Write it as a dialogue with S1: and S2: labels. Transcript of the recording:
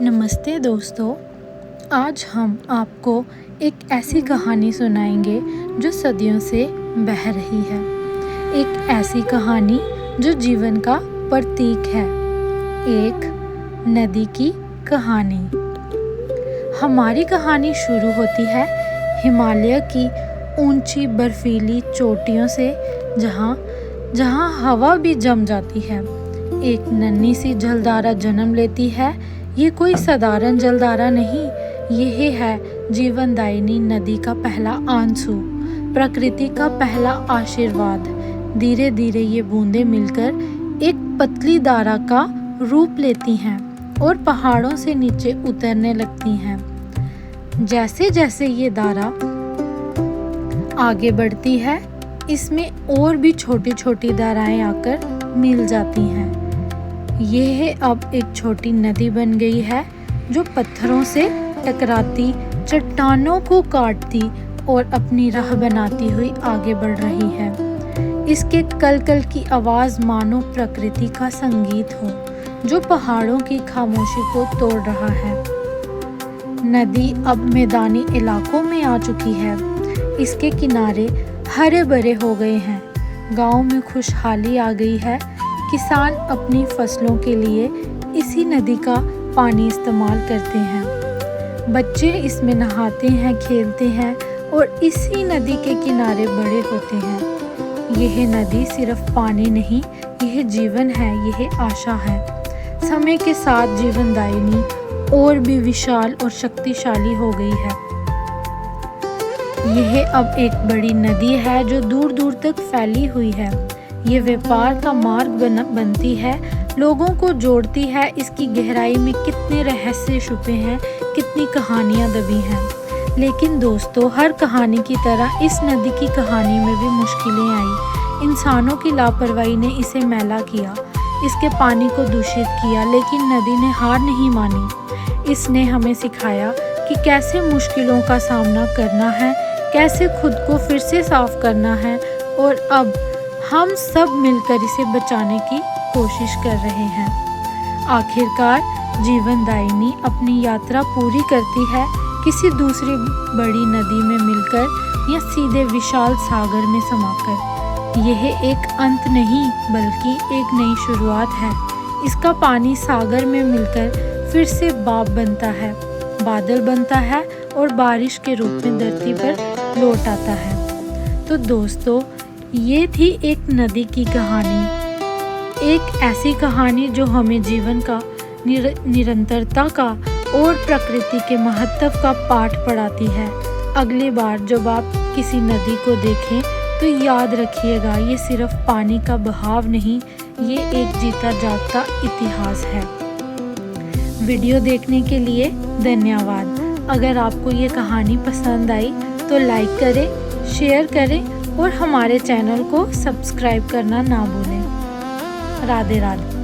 S1: नमस्ते दोस्तों, आज हम आपको एक ऐसी कहानी सुनाएंगे जो सदियों से बह रही है। एक ऐसी कहानी जो जीवन का प्रतीक है। एक नदी की कहानी। हमारी कहानी शुरू होती है हिमालय की ऊंची बर्फीली चोटियों से, जहाँ हवा भी जम जाती है। एक नन्ही सी जलधारा जन्म लेती है। ये कोई साधारण जलधारा नहीं, यह है जीवनदायिनी नदी का पहला आंसू, प्रकृति का पहला आशीर्वाद। धीरे धीरे ये बूंदें मिलकर एक पतली धारा का रूप लेती हैं और पहाड़ों से नीचे उतरने लगती हैं। जैसे जैसे ये धारा आगे बढ़ती है, इसमें और भी छोटी छोटी धाराएं आकर मिल जाती हैं। यह अब एक छोटी नदी बन गई है जो पत्थरों से टकराती, चट्टानों को काटती और अपनी राह बनाती हुई आगे बढ़ रही है। इसके कल कल की आवाज़ मानो प्रकृति का संगीत हो जो पहाड़ों की खामोशी को तोड़ रहा है। नदी अब मैदानी इलाकों में आ चुकी है। इसके किनारे हरे भरे हो गए हैं। गांव में खुशहाली आ गई है। किसान अपनी फसलों के लिए इसी नदी का पानी इस्तेमाल करते हैं। बच्चे इसमें नहाते हैं, खेलते हैं और इसी नदी के किनारे बड़े होते हैं। यह नदी सिर्फ पानी नहीं, यह जीवन है, यह आशा है। समय के साथ जीवनदायिनी और भी विशाल और शक्तिशाली हो गई है। यह अब एक बड़ी नदी है जो दूर दूर तक फैली हुई है। ये व्यापार का मार्ग बनती है, लोगों को जोड़ती है। इसकी गहराई में कितने रहस्य छुपे हैं, कितनी कहानियां दबी हैं। लेकिन दोस्तों, हर कहानी की तरह इस नदी की कहानी में भी मुश्किलें आई। इंसानों की लापरवाही ने इसे मैला किया, इसके पानी को दूषित किया, लेकिन नदी ने हार नहीं मानी। इसने हमें सिखाया कि कैसे मुश्किलों का सामना करना है, कैसे खुद को फिर से साफ करना है, और अब हम सब मिलकर इसे बचाने की कोशिश कर रहे हैं। आखिरकार जीवनदायिनी अपनी यात्रा पूरी करती है, किसी दूसरी बड़ी नदी में मिलकर या सीधे विशाल सागर में समाकर। यह एक अंत नहीं बल्कि एक नई शुरुआत है। इसका पानी सागर में मिलकर फिर से बाप बनता है, बादल बनता है और बारिश के रूप में धरती पर लौट आता है। तो दोस्तों, ये थी एक नदी की कहानी। एक ऐसी कहानी जो हमें जीवन का निरंतरता का और प्रकृति के महत्व का पाठ पढ़ाती है। अगली बार जब आप किसी नदी को देखें तो याद रखिएगा, ये सिर्फ पानी का बहाव नहीं, ये एक जीता जागता इतिहास है। वीडियो देखने के लिए धन्यवाद। अगर आपको ये कहानी पसंद आई तो लाइक करें, शेयर करें और हमारे चैनल को सब्सक्राइब करना ना भूलें। राधे राधे।